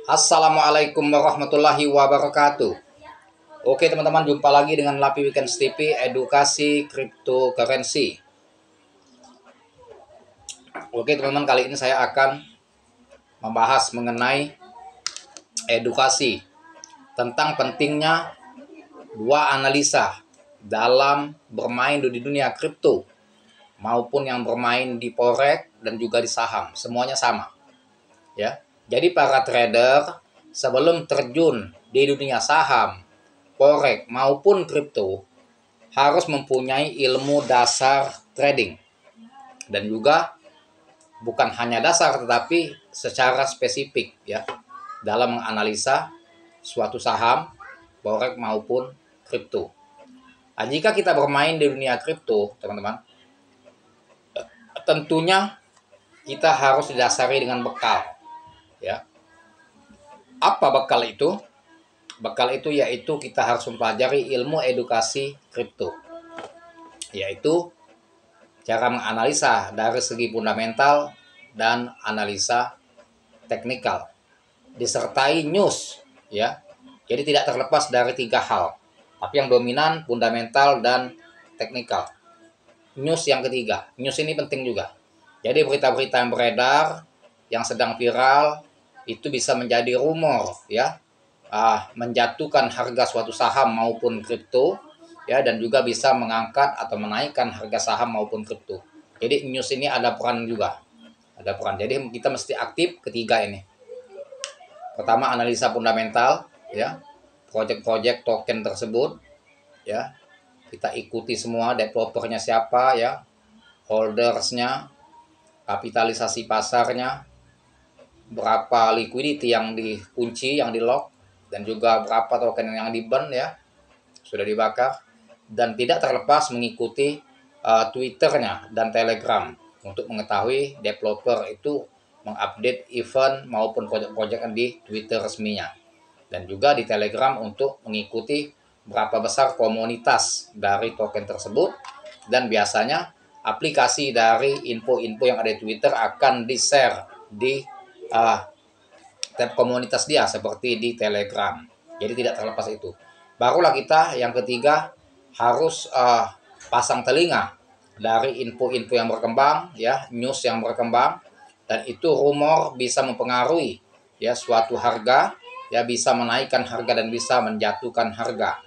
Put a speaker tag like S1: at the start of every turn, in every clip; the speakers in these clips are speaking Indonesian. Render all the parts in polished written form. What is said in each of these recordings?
S1: Assalamualaikum warahmatullahi wabarakatuh. Oke teman-teman, jumpa lagi dengan Lapi Weekend TV Edukasi Cryptocurrency. Oke teman-teman, kali ini saya akan membahas mengenai edukasi tentang pentingnya dua analisa dalam bermain di dunia kripto maupun yang bermain di forex dan juga di saham. Semuanya sama. Ya. Jadi para trader sebelum terjun di dunia saham, forex maupun kripto harus mempunyai ilmu dasar trading, dan juga bukan hanya dasar tetapi secara spesifik ya dalam menganalisa suatu saham, forex maupun kripto. Nah, jika kita bermain di dunia kripto, teman-teman, tentunya kita harus didasari dengan bekal ya. Apa bekal itu? Bekal itu yaitu kita harus mempelajari ilmu edukasi kripto, yaitu cara menganalisa dari segi fundamental dan analisa teknikal, disertai news ya. Jadi tidak terlepas dari tiga hal, tapi yang dominan fundamental dan teknikal. News yang ketiga, news ini penting juga. Jadi berita-berita yang beredar, yang sedang viral, itu bisa menjadi rumor ya, menjatuhkan harga suatu saham maupun kripto ya, dan juga bisa mengangkat atau menaikkan harga saham maupun kripto. Jadi news ini ada peran juga, ada peran. Jadi kita mesti aktif ketiga ini. Pertama, analisa fundamental ya, project-project token tersebut ya, kita ikuti semua, developernya siapa ya, holdersnya, kapitalisasi pasarnya, berapa liquidity yang dikunci, yang di lock, dan juga berapa token yang di burn ya, sudah dibakar. Dan tidak terlepas mengikuti Twitternya dan Telegram untuk mengetahui developer itu mengupdate event maupun project-project di Twitter resminya, dan juga di Telegram untuk mengikuti berapa besar komunitas dari token tersebut. Dan biasanya aplikasi dari info-info yang ada di Twitter akan di-share di tab komunitas dia seperti di Telegram. Jadi tidak terlepas itu. Barulah kita yang ketiga harus pasang telinga dari info-info yang berkembang ya, news yang berkembang, dan itu rumor bisa mempengaruhi ya suatu harga ya, bisa menaikkan harga dan bisa menjatuhkan harga.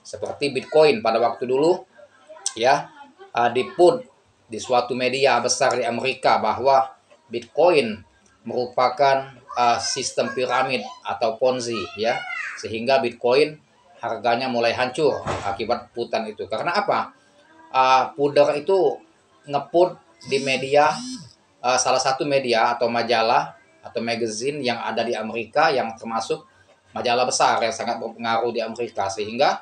S1: Seperti Bitcoin pada waktu dulu ya, diput di suatu media besar di Amerika bahwa Bitcoin merupakan sistem piramid atau Ponzi ya, sehingga Bitcoin harganya mulai hancur akibat putan itu. Karena apa? Puder itu ngeput di media, salah satu media atau majalah atau magazine yang ada di Amerika, yang termasuk majalah besar yang sangat berpengaruh di Amerika, sehingga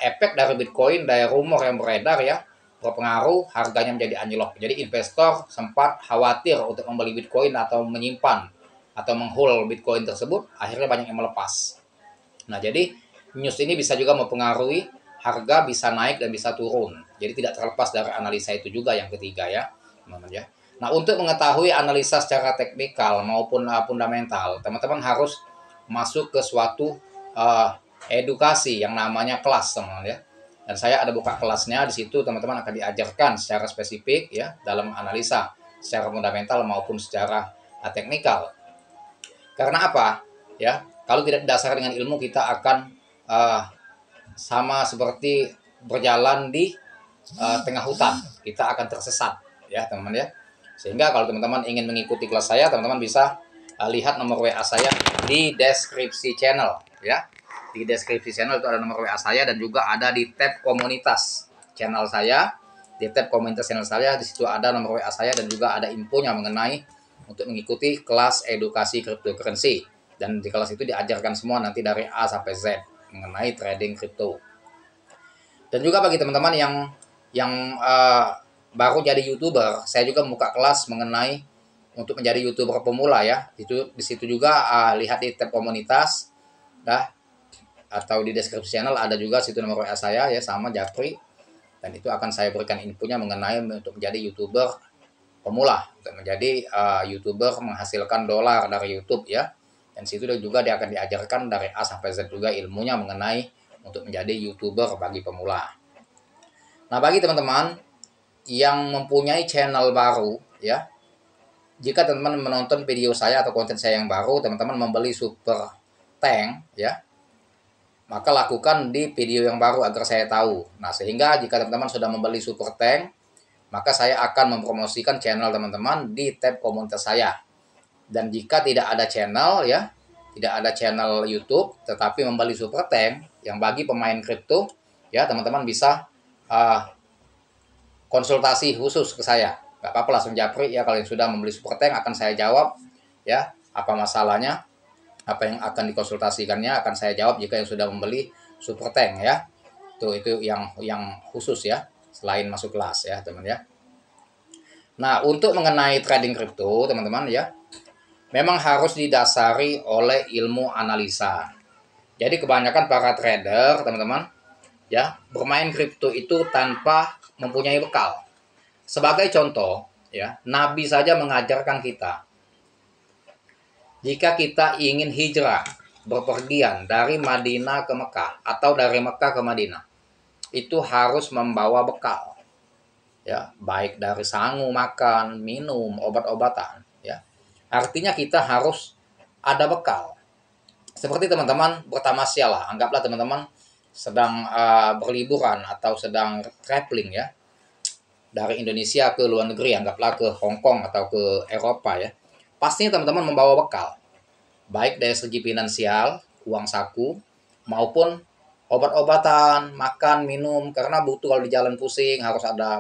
S1: efek dari Bitcoin, dari rumor yang beredar ya, berpengaruh harganya menjadi anjlok. Jadi investor sempat khawatir untuk membeli Bitcoin atau menyimpan atau menghold Bitcoin tersebut, akhirnya banyak yang melepas. Nah, jadi news ini bisa juga mempengaruhi harga, bisa naik dan bisa turun. Jadi tidak terlepas dari analisa itu juga yang ketiga ya, teman-teman ya. Nah, untuk mengetahui analisa secara teknikal maupun fundamental, teman-teman harus masuk ke suatu edukasi yang namanya kelas, teman-teman ya. Dan saya ada buka kelasnya di situ, teman-teman akan diajarkan secara spesifik ya dalam analisa secara fundamental maupun secara teknikal. Karena apa? Ya, kalau tidak didasarkan dengan ilmu, kita akan sama seperti berjalan di tengah hutan. Kita akan tersesat ya, teman-teman ya. Sehingga kalau teman-teman ingin mengikuti kelas saya, teman-teman bisa lihat nomor WA saya di deskripsi channel ya. Di deskripsi channel itu ada nomor WA saya, dan juga ada di tab komunitas channel saya. Di tab komunitas channel saya, di situ ada nomor WA saya dan juga ada infonya mengenai untuk mengikuti kelas edukasi cryptocurrency. Dan di kelas itu diajarkan semua nanti dari A sampai Z mengenai trading kripto. Dan juga bagi teman-teman yang baru jadi YouTuber, saya juga membuka kelas mengenai untuk menjadi YouTuber pemula ya. Itu di situ juga lihat di tab komunitas dah, atau di deskripsi channel ada juga situ nomor WA saya ya, sama Japri. Dan itu akan saya berikan infonya mengenai untuk menjadi YouTuber pemula, untuk menjadi YouTuber menghasilkan dolar dari YouTube ya. Dan situ juga dia akan diajarkan dari A sampai Z juga ilmunya mengenai untuk menjadi YouTuber bagi pemula. Nah, bagi teman-teman yang mempunyai channel baru, ya, jika teman-teman menonton video saya atau konten saya yang baru, teman-teman membeli super tank, ya, maka lakukan di video yang baru agar saya tahu. Nah, sehingga jika teman-teman sudah membeli super tank, maka saya akan mempromosikan channel teman-teman di tab komunitas saya. Dan jika tidak ada channel, ya, tidak ada channel YouTube, tetapi membeli super tank yang bagi pemain kripto, ya, teman-teman bisa konsultasi khusus ke saya. Gak apa-apa, langsung japri ya, kalau yang sudah membeli super tank akan saya jawab, ya, apa masalahnya, apa yang akan dikonsultasikannya akan saya jawab jika yang sudah membeli super tank, ya. Itu yang khusus, ya, selain masuk kelas, ya teman, ya. Nah, untuk mengenai trading kripto teman-teman, ya, memang harus didasari oleh ilmu analisa. Jadi kebanyakan para trader teman-teman, ya, bermain kripto itu tanpa mempunyai bekal. Sebagai contoh, ya, Nabi saja mengajarkan kita, jika kita ingin hijrah, berpergian dari Madinah ke Mekah atau dari Mekah ke Madinah, itu harus membawa bekal, ya, baik dari sangu, makan, minum, obat-obatan, ya. Artinya kita harus ada bekal. Seperti teman-teman bertamasya lah, anggaplah teman-teman sedang berliburan atau sedang traveling, ya, dari Indonesia ke luar negeri, anggaplah ke Hong Kong atau ke Eropa, ya. Pastinya teman-teman membawa bekal, baik dari segi finansial, uang saku, maupun obat-obatan, makan, minum, karena butuh kalau di jalan pusing harus ada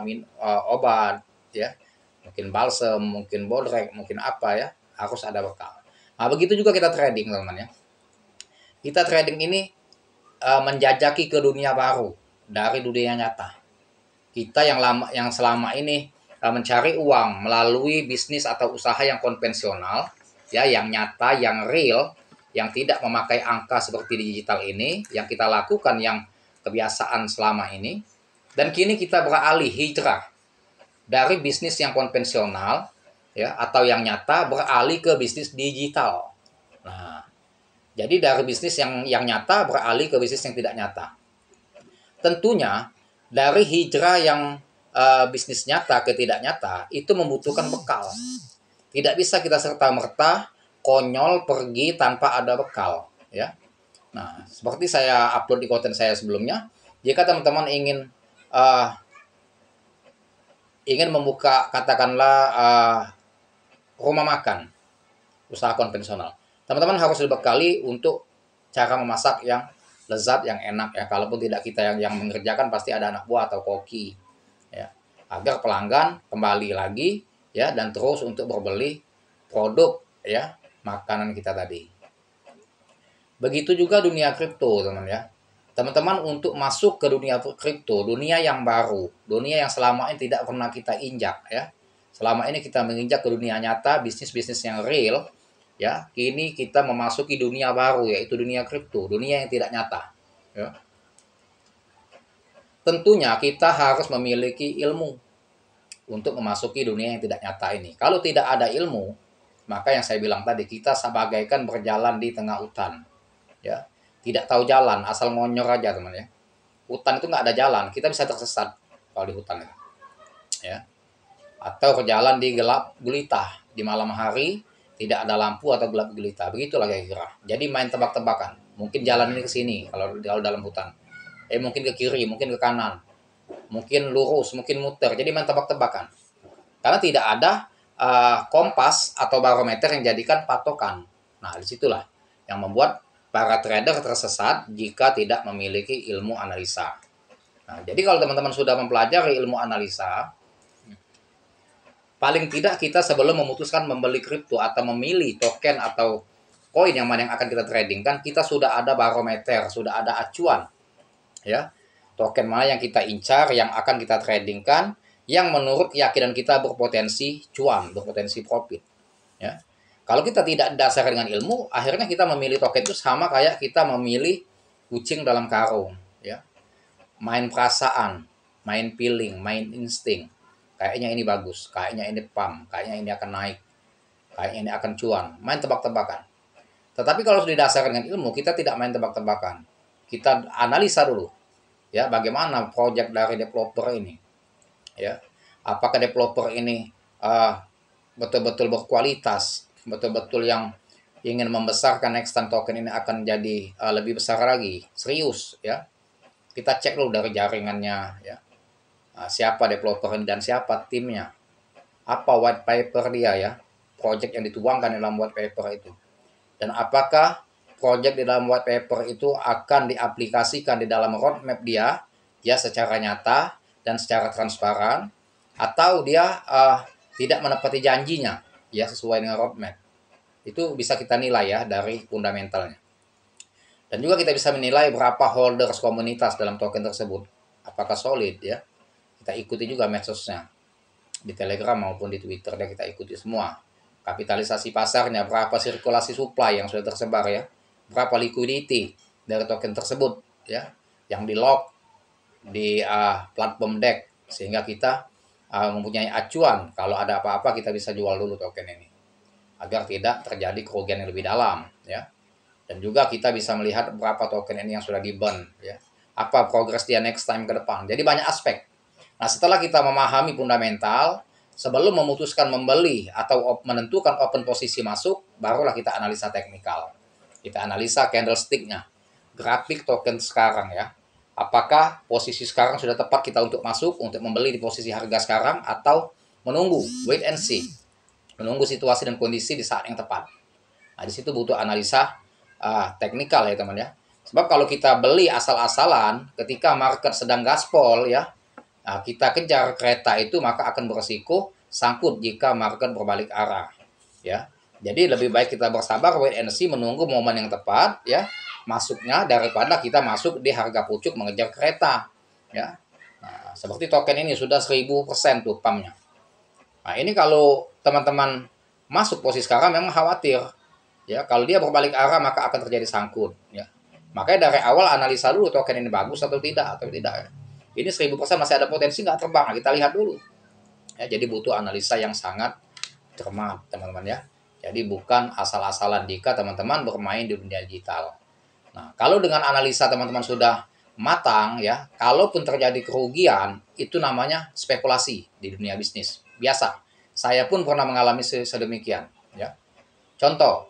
S1: obat, ya. Mungkin balsem, mungkin bodrek, mungkin apa, ya, harus ada bekal. Nah, begitu juga kita trading, teman-teman, ya. Kita trading ini menjajaki ke dunia baru dari dunia nyata. Kita yang selama ini mencari uang melalui bisnis atau usaha yang konvensional, ya, yang nyata, yang real, yang tidak memakai angka seperti digital ini, yang kita lakukan yang kebiasaan selama ini, dan kini kita beralih hijrah dari bisnis yang konvensional, ya, atau yang nyata beralih ke bisnis digital. Nah, jadi dari bisnis yang nyata beralih ke bisnis yang tidak nyata. Tentunya dari hijrah yang bisnis nyata ke tidak nyata itu membutuhkan bekal. Tidak bisa kita serta-merta konyol pergi tanpa ada bekal, ya. Nah, seperti saya upload di konten saya sebelumnya, jika teman-teman ingin membuka katakanlah rumah makan, usaha konvensional, teman-teman harus dibekali untuk cara memasak yang lezat, yang enak, ya. Kalaupun tidak kita yang mengerjakan, pasti ada anak buah atau koki, ya, agar pelanggan kembali lagi, ya, dan terus untuk berbeli produk, ya, makanan kita tadi. Begitu juga dunia kripto, teman, ya. Teman-teman untuk masuk ke dunia kripto, dunia yang baru, dunia yang selama ini tidak pernah kita injak, ya. Selama ini kita menginjak ke dunia nyata, bisnis-bisnis yang real, ya. Kini kita memasuki dunia baru, yaitu dunia kripto, dunia yang tidak nyata, ya. Tentunya kita harus memiliki ilmu untuk memasuki dunia yang tidak nyata ini. Kalau tidak ada ilmu, maka yang saya bilang tadi, kita sebagaikan berjalan di tengah hutan, ya. Tidak tahu jalan, asal ngonyor aja, teman, ya. Hutan itu nggak ada jalan, kita bisa tersesat kalau di hutan itu, ya. Atau berjalan di gelap gulita di malam hari, tidak ada lampu atau gelap gulita, begitulah kira-kira. Jadi main tebak-tebakan, mungkin jalan ini ke sini kalau dalam hutan, mungkin ke kiri, mungkin ke kanan, mungkin lurus, mungkin muter. Jadi main tebak-tebakan, karena tidak ada kompas atau barometer yang jadikan patokan. Nah, disitulah yang membuat para trader tersesat jika tidak memiliki ilmu analisa. Nah, jadi kalau teman-teman sudah mempelajari ilmu analisa, paling tidak kita sebelum memutuskan membeli kripto atau memilih token atau koin yang mana yang akan kita trading, kan kita sudah ada barometer, sudah ada acuan, ya. Token mana yang kita incar, yang akan kita tradingkan, yang menurut keyakinan kita berpotensi cuan, berpotensi profit, ya. Kalau kita tidak dasar dengan ilmu, akhirnya kita memilih token itu sama kayak kita memilih kucing dalam karung, ya. Main perasaan, main feeling, main insting. Kayaknya ini bagus, kayaknya ini pump, kayaknya ini akan naik, kayaknya ini akan cuan. Main tebak-tebakan. Tetapi kalau sudah didasarkan dengan ilmu, kita tidak main tebak-tebakan. Kita analisa dulu, ya, bagaimana proyek dari developer ini, ya. Apakah developer ini betul-betul berkualitas, betul-betul yang ingin membesarkan Nextan token ini akan jadi lebih besar lagi, serius, ya. Kita cek dulu dari jaringannya, ya. Siapa developer dan siapa timnya, apa white paper dia, ya, project yang dituangkan dalam white paper itu, dan apakah project di dalam white paper itu akan diaplikasikan di dalam roadmap dia, ya, secara nyata dan secara transparan, atau dia tidak menepati janjinya, ya, sesuai dengan roadmap. Itu bisa kita nilai, ya, dari fundamentalnya. Dan juga kita bisa menilai berapa holders komunitas dalam token tersebut, apakah solid, ya. Kita ikuti juga medsosnya di Telegram maupun di Twitter, dan kita ikuti semua. Kapitalisasi pasarnya, berapa sirkulasi supply yang sudah tersebar, ya. Berapa liquidity dari token tersebut, ya, yang di lock di platform DEX, sehingga kita mempunyai acuan kalau ada apa-apa kita bisa jual dulu token ini agar tidak terjadi kerugian yang lebih dalam, ya. Dan juga kita bisa melihat berapa token ini yang sudah di burn, ya. Apa progres dia next time ke depan. Jadi banyak aspek. Nah, setelah kita memahami fundamental, sebelum memutuskan membeli atau menentukan open posisi masuk, barulah kita analisa teknikal. Kita analisa candlestick-nya, grafik token sekarang, ya. Apakah posisi sekarang sudah tepat kita untuk masuk, untuk membeli di posisi harga sekarang, atau menunggu, wait and see, menunggu situasi dan kondisi di saat yang tepat. Nah, di situ butuh analisa teknikal, ya teman, ya. Sebab kalau kita beli asal-asalan ketika market sedang gaspol, ya, nah, kita kejar kereta itu, maka akan beresiko sangkut jika market berbalik arah, ya. Jadi lebih baik kita bersabar, wait and see, menunggu momen yang tepat, ya, masuknya, daripada kita masuk di harga pucuk mengejar kereta, ya. Nah, seperti token ini sudah 1000% tuh pumpnya. Nah, ini kalau teman-teman masuk posisi sekarang memang khawatir, ya, kalau dia berbalik arah maka akan terjadi sangkut, ya. Makanya dari awal analisa dulu token ini bagus atau tidak, ya. Ini 1000% masih ada potensi nggak terbang, nah, kita lihat dulu, ya. Jadi butuh analisa yang sangat cermat, teman-teman, ya. Jadi bukan asal-asalan jika teman-teman bermain di dunia digital. Nah, kalau dengan analisa teman-teman sudah matang, ya, kalaupun terjadi kerugian, itu namanya spekulasi di dunia bisnis. Biasa. Saya pun pernah mengalami sedemikian, ya. Contoh,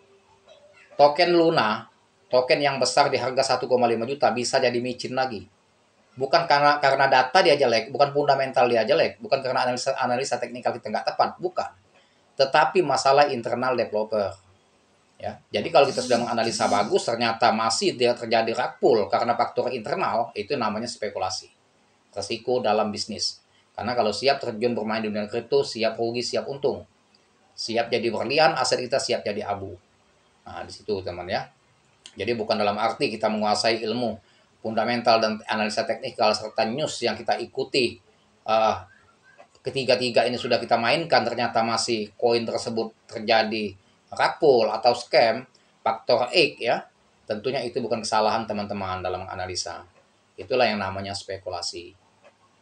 S1: token Luna, token yang besar di harga 1,5 juta bisa jadi micin lagi. Bukan karena data dia jelek, bukan fundamental dia jelek, bukan karena analisa teknikal kita nggak tepat, bukan. Tetapi masalah internal developer, ya. Jadi kalau kita sudah menganalisa bagus, ternyata masih dia terjadi rug pull karena faktor internal, itu namanya spekulasi. Resiko dalam bisnis. Karena kalau siap terjun bermain di dunia kripto, siap rugi, siap untung. Siap jadi berlian, aset kita siap jadi abu. Nah, di situ teman, ya. Jadi bukan dalam arti kita menguasai ilmu fundamental dan analisa teknikal serta news yang kita ikuti, ketiga-tiga ini sudah kita mainkan, ternyata masih koin tersebut terjadi rug pull atau scam, faktor X, ya. Tentunya itu bukan kesalahan teman-teman dalam analisa. Itulah yang namanya spekulasi.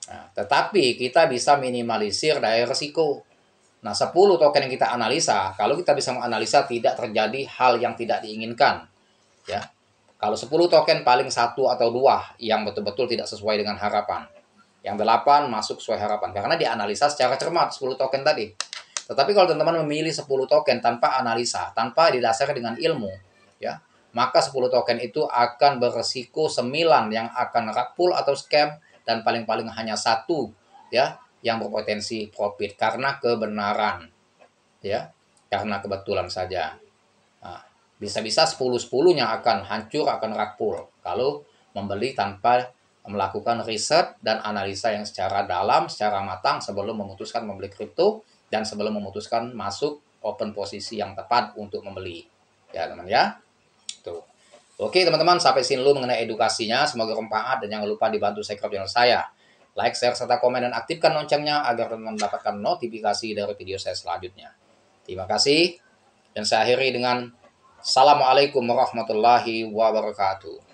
S1: Nah, tetapi kita bisa minimalisir dari risiko. Nah, 10 token yang kita analisa, kalau kita bisa menganalisa tidak terjadi hal yang tidak diinginkan, ya. Kalau 10 token paling 1 atau 2 yang betul-betul tidak sesuai dengan harapan. Yang 8 masuk sesuai harapan karena dianalisa secara cermat 10 token tadi. Tetapi kalau teman-teman memilih 10 token tanpa analisa, tanpa didasari dengan ilmu, ya, maka 10 token itu akan beresiko 9 yang akan rug pull atau scam, dan paling-paling hanya 1, ya, yang berpotensi profit karena kebenaran, ya, karena kebetulan saja. Nah, bisa-bisa 10-10-nya akan hancur, akan rug pull kalau membeli tanpa melakukan riset dan analisa yang secara dalam, secara matang sebelum memutuskan membeli kripto dan sebelum memutuskan masuk open posisi yang tepat untuk membeli. Ya, teman, ya. Tuh. Oke, teman-teman, sampai sini dulu mengenai edukasinya. Semoga bermanfaat dan jangan lupa dibantu subscribe channel saya. Like, share, serta komen dan aktifkan loncengnya agar teman-teman mendapatkan notifikasi dari video saya selanjutnya. Terima kasih. Dan saya akhiri dengan Assalamualaikum warahmatullahi wabarakatuh.